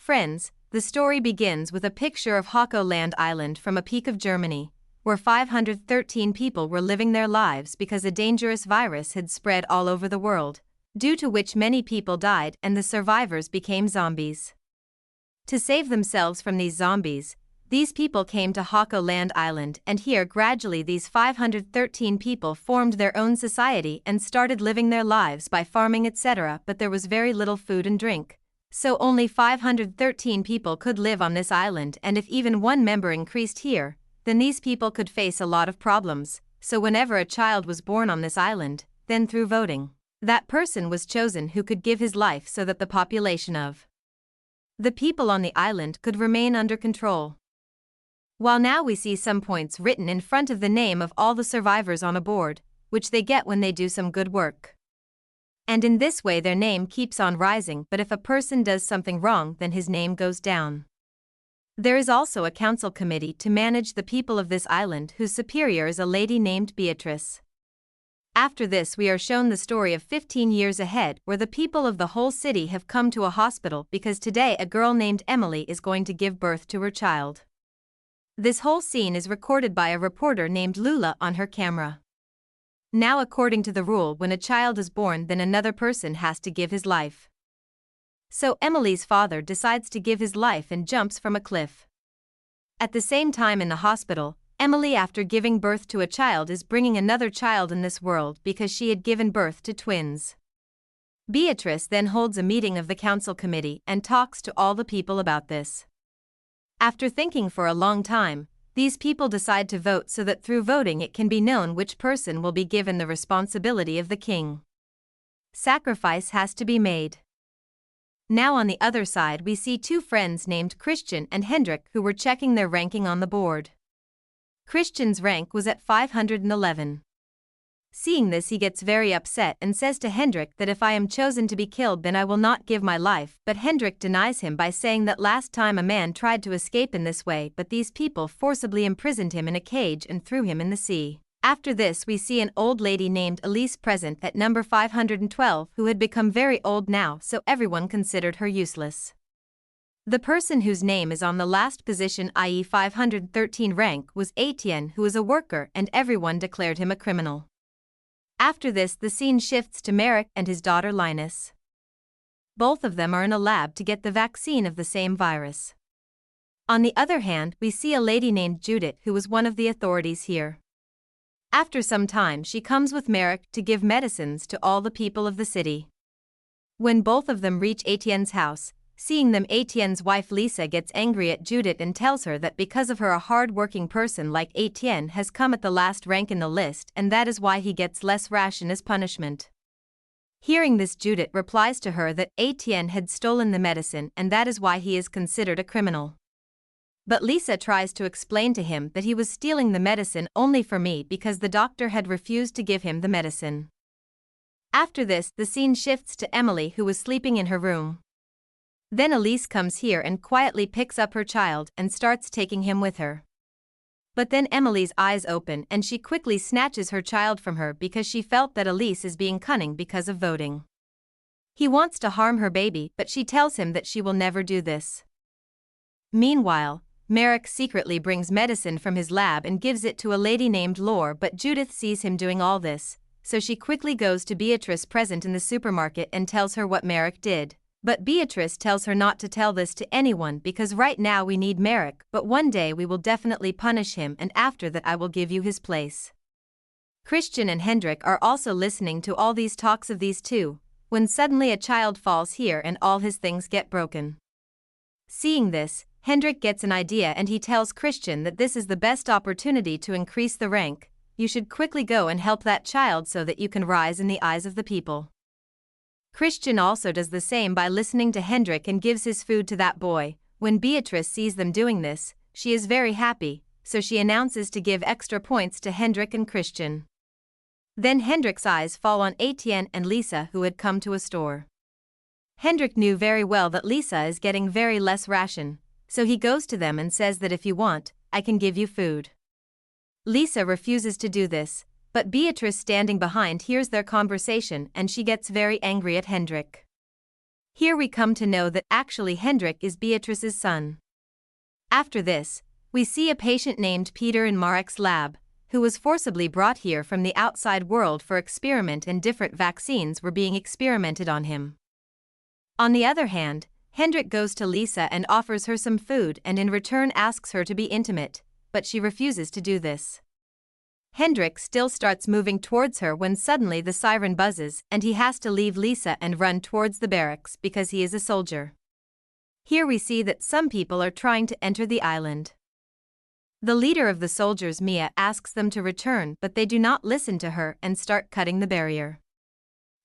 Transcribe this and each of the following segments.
Friends, the story begins with a picture of Helgoland Island from a peak of Germany, where 513 people were living their lives because a dangerous virus had spread all over the world, due to which many people died and the survivors became zombies. To save themselves from these zombies, these people came to Helgoland Island, and here gradually these 513 people formed their own society and started living their lives by farming etc. But there was very little food and drink, so only 513 people could live on this island, and if even one member increased here, then these people could face a lot of problems. So whenever a child was born on this island, then through voting, that person was chosen who could give his life so that the population of the people on the island could remain under control. While now we see some points written in front of the name of all the survivors on a board, which they get when they do some good work. And in this way their name keeps on rising, but if a person does something wrong then his name goes down. There is also a council committee to manage the people of this island whose superior is a lady named Beatrice. After this we are shown the story of 15 years ahead, where the people of the whole city have come to a hospital because today a girl named Emily is going to give birth to her child. This whole scene is recorded by a reporter named Lula on her camera. Now according to the rule, when a child is born then another person has to give his life. So Emily's father decides to give his life and jumps from a cliff. At the same time in the hospital, Emily, after giving birth to a child, is bringing another child in this world because she had given birth to twins. Beatrice then holds a meeting of the council committee and talks to all the people about this. After thinking for a long time, these people decide to vote so that through voting it can be known which person will be given the responsibility of the king. Sacrifice has to be made. Now on the other side we see two friends named Christian and Hendrik who were checking their ranking on the board. Christian's rank was at 511. Seeing this he gets very upset and says to Hendrik that if I am chosen to be killed then I will not give my life, but Hendrik denies him by saying that last time a man tried to escape in this way, but these people forcibly imprisoned him in a cage and threw him in the sea. After this we see an old lady named Elise present at number 512 who had become very old now, so everyone considered her useless. The person whose name is on the last position, i.e. 513 rank, was Etienne, who is a worker, and everyone declared him a criminal. After this the scene shifts to Merrick and his daughter Linus. Both of them are in a lab to get the vaccine of the same virus. On the other hand we see a lady named Judith who was one of the authorities here. After some time she comes with Merrick to give medicines to all the people of the city. When both of them reach Etienne's house, seeing them Etienne's wife Lisa gets angry at Judith and tells her that because of her a hard-working person like Etienne has come at the last rank in the list and that is why he gets less ration as punishment. Hearing this Judith replies to her that Etienne had stolen the medicine and that is why he is considered a criminal. But Lisa tries to explain to him that he was stealing the medicine only for me because the doctor had refused to give him the medicine. After this the scene shifts to Emily who was sleeping in her room. Then Elise comes here and quietly picks up her child and starts taking him with her. But then Emily's eyes open and she quickly snatches her child from her because she felt that Elise is being cunning because of voting. He wants to harm her baby, but she tells him that she will never do this. Meanwhile, Merrick secretly brings medicine from his lab and gives it to a lady named Laure, but Judith sees him doing all this, so she quickly goes to Beatrice present in the supermarket and tells her what Merrick did. But Beatrice tells her not to tell this to anyone because right now we need Merrick, but one day we will definitely punish him and after that I will give you his place. Christian and Hendrik are also listening to all these talks of these two, when suddenly a child falls here and all his things get broken. Seeing this, Hendrik gets an idea and he tells Christian that this is the best opportunity to increase the rank. You should quickly go and help that child so that you can rise in the eyes of the people. Christian also does the same by listening to Hendrik and gives his food to that boy. When Beatrice sees them doing this, she is very happy, so she announces to give extra points to Hendrik and Christian. Then Hendrik's eyes fall on Etienne and Lisa who had come to a store. Hendrik knew very well that Lisa is getting very less ration, so he goes to them and says that if you want, I can give you food. Lisa refuses to do this, but Beatrice standing behind hears their conversation and she gets very angry at Hendrik. Here we come to know that actually Hendrik is Beatrice's son. After this, we see a patient named Peter in Marek's lab, who was forcibly brought here from the outside world for experiment, and different vaccines were being experimented on him. On the other hand, Hendrik goes to Lisa and offers her some food and in return asks her to be intimate, but she refuses to do this. Hendrik still starts moving towards her when suddenly the siren buzzes and he has to leave Lisa and run towards the barracks because he is a soldier. Here we see that some people are trying to enter the island. The leader of the soldiers, Mia, asks them to return, but they do not listen to her and start cutting the barrier.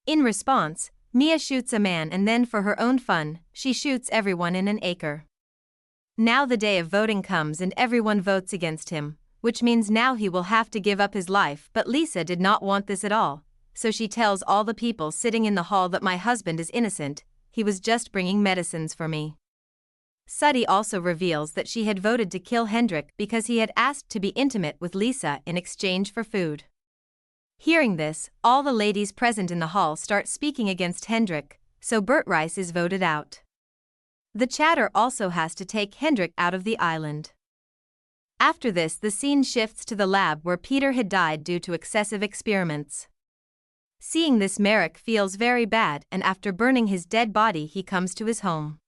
In response, Mia shoots a man and then for her own fun, she shoots everyone in an acre. Now the day of voting comes and everyone votes against him, which means now he will have to give up his life, but Lisa did not want this at all, so she tells all the people sitting in the hall that my husband is innocent, he was just bringing medicines for me. Suddy also reveals that she had voted to kill Hendrik because he had asked to be intimate with Lisa in exchange for food. Hearing this, all the ladies present in the hall start speaking against Hendrik, so Bert Rice is voted out. The chatter also has to take Hendrik out of the island. After this, the scene shifts to the lab where Peter had died due to excessive experiments. Seeing this, Marek feels very bad and after burning his dead body he comes to his home.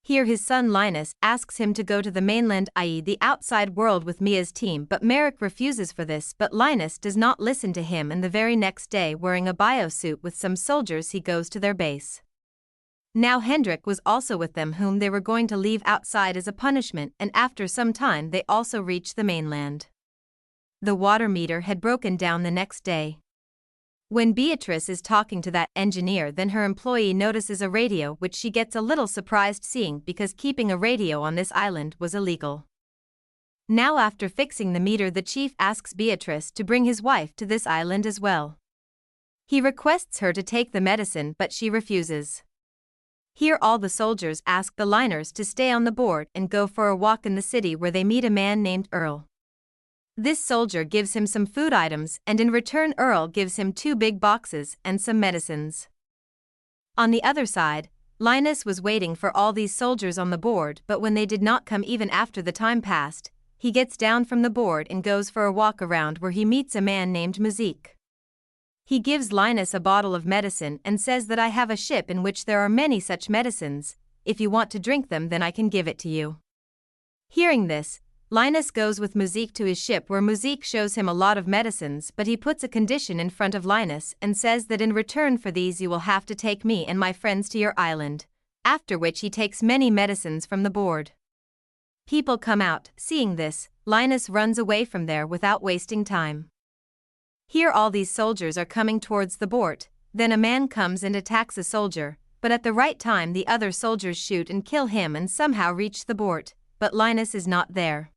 Here his son Linus asks him to go to the mainland, i.e. the outside world, with Mia's team, but Marek refuses for this, but Linus does not listen to him, and the very next day, wearing a biosuit with some soldiers, he goes to their base. Now Hendrik was also with them, whom they were going to leave outside as a punishment, and after some time they also reached the mainland. The water meter had broken down the next day. When Beatrice is talking to that engineer, then her employee notices a radio, which she gets a little surprised seeing because keeping a radio on this island was illegal. Now after fixing the meter, the chief asks Beatrice to bring his wife to this island as well. He requests her to take the medicine, but she refuses. Here all the soldiers ask the liners to stay on the board and go for a walk in the city, where they meet a man named Earl. This soldier gives him some food items and in return Earl gives him 2 big boxes and some medicines. On the other side, Linus was waiting for all these soldiers on the board, but when they did not come even after the time passed, he gets down from the board and goes for a walk around where he meets a man named Muzik. He gives Linus a bottle of medicine and says that I have a ship in which there are many such medicines, if you want to drink them then I can give it to you. Hearing this, Linus goes with Muzik to his ship, where Muzik shows him a lot of medicines, but he puts a condition in front of Linus and says that in return for these you will have to take me and my friends to your island, after which he takes many medicines from the board. People come out. Seeing this, Linus runs away from there without wasting time. Here all these soldiers are coming towards the board, then a man comes and attacks a soldier, but at the right time the other soldiers shoot and kill him and somehow reach the board, but Linus is not there.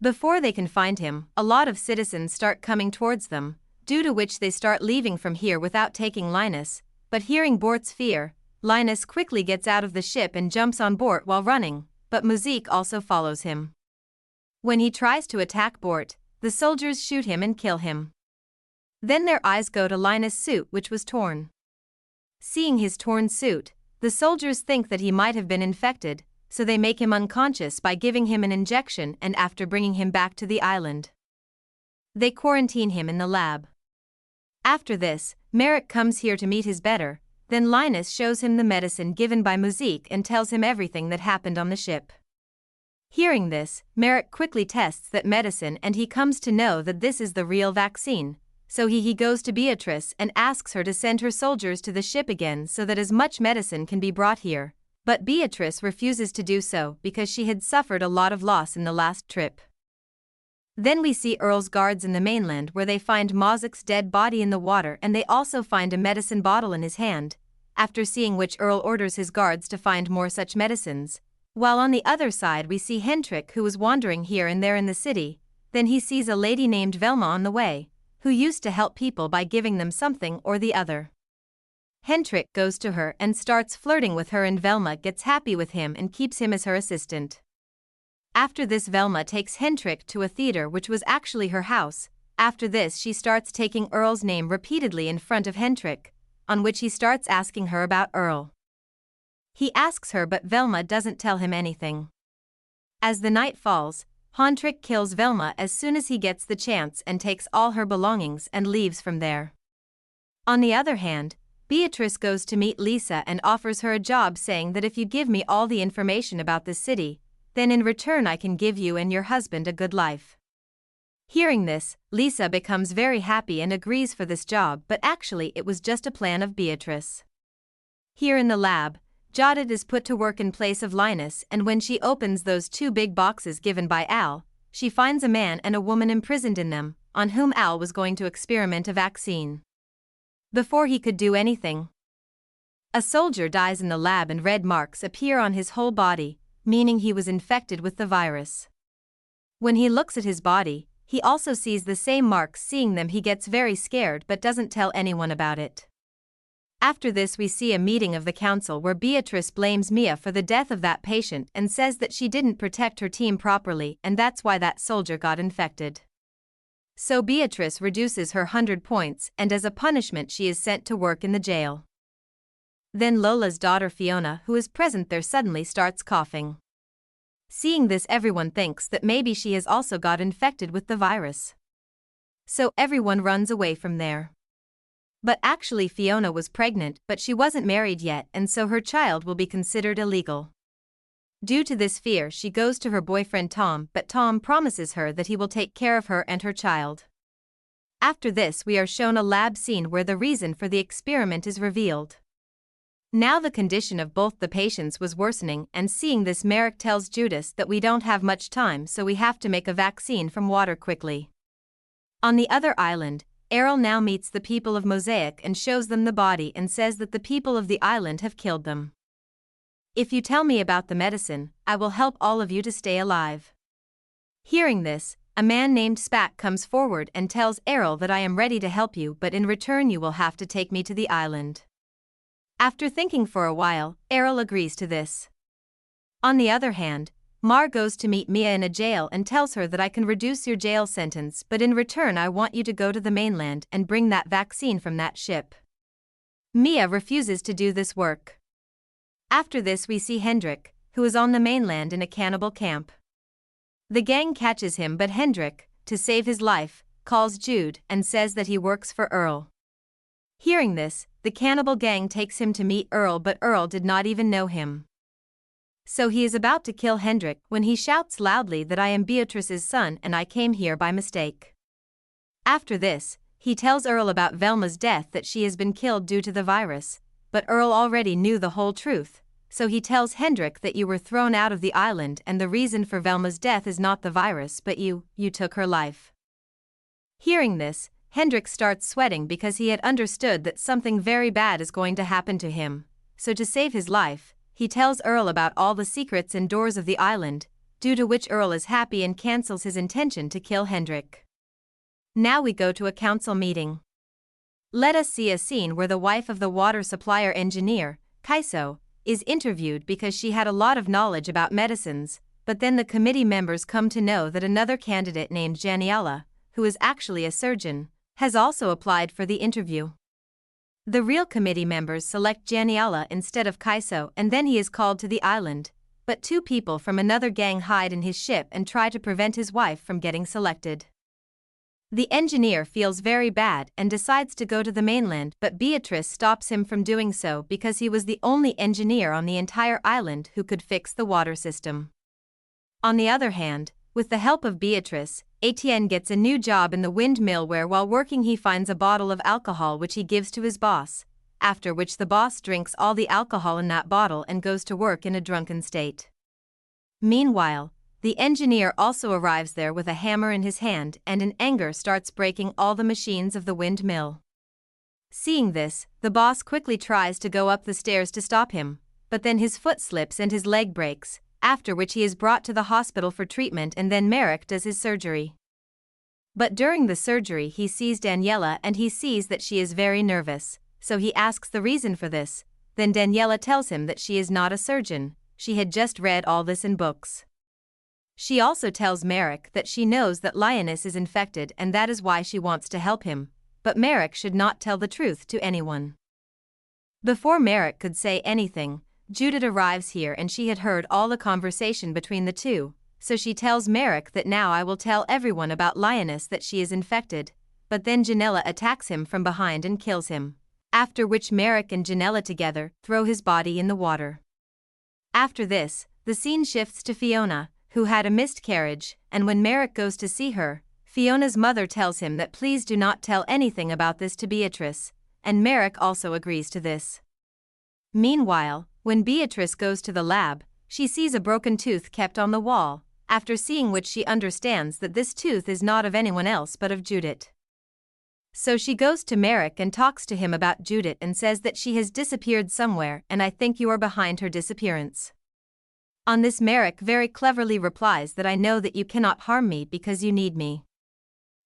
Before they can find him, a lot of citizens start coming towards them, due to which they start leaving from here without taking Linus, but hearing Bort's fear, Linus quickly gets out of the ship and jumps on Bort while running, but Muzik also follows him. When he tries to attack Bort, the soldiers shoot him and kill him. Then their eyes go to Linus' suit, which was torn. Seeing his torn suit, the soldiers think that he might have been infected, so they make him unconscious by giving him an injection and after bringing him back to the island. They quarantine him in the lab. After this, Marek comes here to meet his better, then Linus shows him the medicine given by Muzik and tells him everything that happened on the ship. Hearing this, Marek quickly tests that medicine and he comes to know that this is the real vaccine, so he goes to Beatrice and asks her to send her soldiers to the ship again so that as much medicine can be brought here. But Beatrice refuses to do so because she had suffered a lot of loss in the last trip. Then we see Earl's guards in the mainland, where they find Mozik's dead body in the water and they also find a medicine bottle in his hand, after seeing which Earl orders his guards to find more such medicines. While on the other side we see Hendrik, who was wandering here and there in the city, then he sees a lady named Velma on the way, who used to help people by giving them something or the other. Hendrik goes to her and starts flirting with her and Velma gets happy with him and keeps him as her assistant. After this, Velma takes Hendrik to a theater which was actually her house. After this she starts taking Earl's name repeatedly in front of Hendrik, on which he starts asking her about Earl. He asks her, but Velma doesn't tell him anything. As the night falls, Hendrik kills Velma as soon as he gets the chance and takes all her belongings and leaves from there. On the other hand, Beatrice goes to meet Lisa and offers her a job, saying that if you give me all the information about the city, then in return I can give you and your husband a good life. Hearing this, Lisa becomes very happy and agrees for this job, but actually it was just a plan of Beatrice. Here in the lab, Judith is put to work in place of Linus, and when she opens those two big boxes given by Al, she finds a man and a woman imprisoned in them, on whom Al was going to experiment a vaccine. Before he could do anything, a soldier dies in the lab and red marks appear on his whole body, meaning he was infected with the virus. When he looks at his body, he also sees the same marks. Seeing them, he gets very scared but doesn't tell anyone about it. After this, we see a meeting of the council where Beatrice blames Mia for the death of that patient and says that she didn't protect her team properly and that's why that soldier got infected. So Beatrice reduces her 100 points, and as a punishment she is sent to work in the jail. Then Lola's daughter Fiona, who is present there, suddenly starts coughing. Seeing this, everyone thinks that maybe she has also got infected with the virus. So everyone runs away from there. But actually Fiona was pregnant, but she wasn't married yet, and so her child will be considered illegal. Due to this fear, she goes to her boyfriend Tom, but Tom promises her that he will take care of her and her child. After this, we are shown a lab scene where the reason for the experiment is revealed. Now the condition of both the patients was worsening, and seeing this, Merrick tells Judas that we don't have much time, so we have to make a vaccine from water quickly. On the other island, Errol now meets the people of Mosaic and shows them the body and says that the people of the island have killed them. If you tell me about the medicine, I will help all of you to stay alive. Hearing this, a man named Spak comes forward and tells Errol that I am ready to help you, but in return you will have to take me to the island. After thinking for a while, Errol agrees to this. On the other hand, Mar goes to meet Mia in a jail and tells her that I can reduce your jail sentence, but in return I want you to go to the mainland and bring that vaccine from that ship. Mia refuses to do this work. After this, we see Hendrik, who is on the mainland in a cannibal camp. The gang catches him, but Hendrik, to save his life, calls Jude and says that he works for Earl. Hearing this, the cannibal gang takes him to meet Earl, but Earl did not even know him. So he is about to kill Hendrik when he shouts loudly that I am Beatrice's son and I came here by mistake. After this, he tells Earl about Velma's death, that she has been killed due to the virus, but Earl already knew the whole truth, so he tells Hendrik that you were thrown out of the island and the reason for Velma's death is not the virus but you took her life. Hearing this, Hendrik starts sweating because he had understood that something very bad is going to happen to him, so to save his life, he tells Earl about all the secrets and doors of the island, due to which Earl is happy and cancels his intention to kill Hendrik. Now we go to a council meeting. Let us see a scene where the wife of the water supplier engineer, Kaiso, is interviewed because she had a lot of knowledge about medicines, but then the committee members come to know that another candidate named Janiela, who is actually a surgeon, has also applied for the interview. The real committee members select Janiela instead of Kaiso, and then he is called to the island, but two people from another gang hide in his ship and try to prevent his wife from getting selected. The engineer feels very bad and decides to go to the mainland, but Beatrice stops him from doing so because he was the only engineer on the entire island who could fix the water system. On the other hand, with the help of Beatrice, Etienne gets a new job in the windmill where while working he finds a bottle of alcohol which he gives to his boss, after which the boss drinks all the alcohol in that bottle and goes to work in a drunken state. Meanwhile, the engineer also arrives there with a hammer in his hand and in anger starts breaking all the machines of the windmill. Seeing this, the boss quickly tries to go up the stairs to stop him, but then his foot slips and his leg breaks, after which he is brought to the hospital for treatment and then Merrick does his surgery. But during the surgery he sees Daniela and he sees that she is very nervous, so he asks the reason for this, then Daniela tells him that she is not a surgeon, she had just read all this in books. She also tells Merrick that she knows that Linus is infected and that is why she wants to help him, but Merrick should not tell the truth to anyone. Before Merrick could say anything, Judith arrives here and she had heard all the conversation between the two, so she tells Merrick that now I will tell everyone about Lioness that she is infected, but then Janella attacks him from behind and kills him, after which Merrick and Janella together throw his body in the water. After this, the scene shifts to Fiona, who had a miscarriage, and when Merrick goes to see her, Fiona's mother tells him that please do not tell anything about this to Beatrice, and Merrick also agrees to this. Meanwhile, when Beatrice goes to the lab, she sees a broken tooth kept on the wall, after seeing which she understands that this tooth is not of anyone else but of Judith. So she goes to Merrick and talks to him about Judith and says that she has disappeared somewhere and I think you are behind her disappearance. On this Merrick very cleverly replies that I know that you cannot harm me because you need me.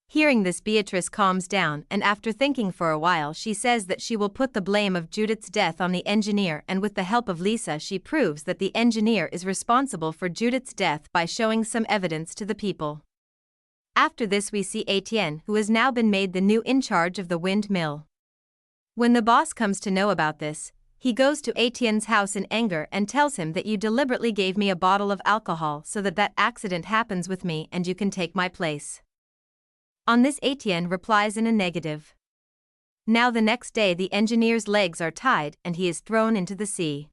Hearing this, Beatrice calms down and after thinking for a while she says that she will put the blame of Judith's death on the engineer, and with the help of Lisa she proves that the engineer is responsible for Judith's death by showing some evidence to the people. After this we see Etienne, who has now been made the new in charge of the windmill. When the boss comes to know about this, he goes to Etienne's house in anger and tells him that you deliberately gave me a bottle of alcohol so that accident happens with me and you can take my place. On this Etienne replies in a negative. Now the next day the engineer's legs are tied and he is thrown into the sea.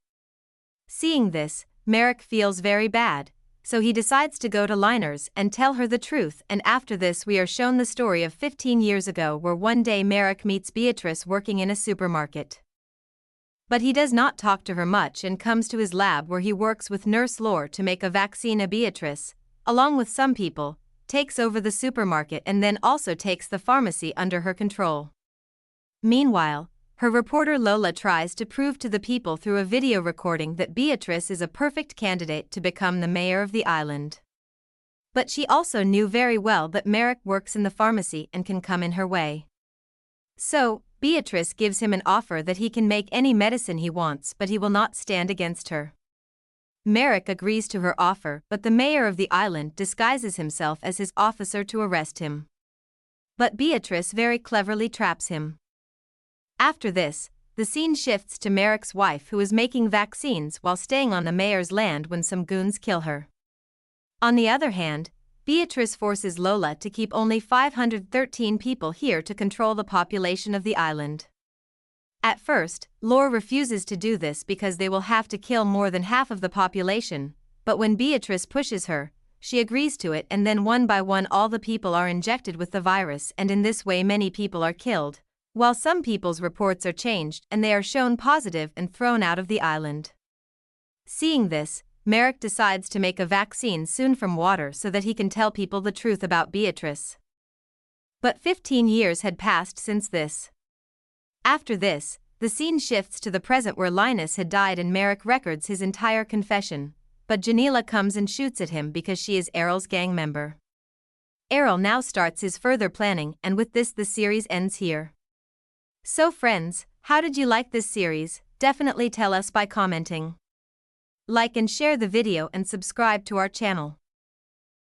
Seeing this, Merrick feels very bad, so he decides to go to Liners and tell her the truth, and after this we are shown the story of 15 years ago where one day Merrick meets Beatrice working in a supermarket. But he does not talk to her much and comes to his lab where he works with Nurse Lore to make a vaccine of Beatrice, along with some people, takes over the supermarket and then also takes the pharmacy under her control. Meanwhile, her reporter Lola tries to prove to the people through a video recording that Beatrice is a perfect candidate to become the mayor of the island. But she also knew very well that Merrick works in the pharmacy and can come in her way. So, Beatrice gives him an offer that he can make any medicine he wants but he will not stand against her. Merrick agrees to her offer, but the mayor of the island disguises himself as his officer to arrest him. But Beatrice very cleverly traps him. After this, the scene shifts to Merrick's wife who is making vaccines while staying on the mayor's land when some goons kill her. On the other hand, Beatrice forces Lola to keep only 513 people here to control the population of the island. At first, Lore refuses to do this because they will have to kill more than half of the population, but when Beatrice pushes her, she agrees to it and then one by one all the people are injected with the virus and in this way many people are killed, while some people's reports are changed and they are shown positive and thrown out of the island. Seeing this, Merrick decides to make a vaccine soon from water so that he can tell people the truth about Beatrice. But 15 years had passed since this. After this, the scene shifts to the present where Linus had died and Merrick records his entire confession, but Janela comes and shoots at him because she is Errol's gang member. Errol now starts his further planning and with this the series ends here. So friends, how did you like this series? Definitely tell us by commenting. Like and share the video and subscribe to our channel.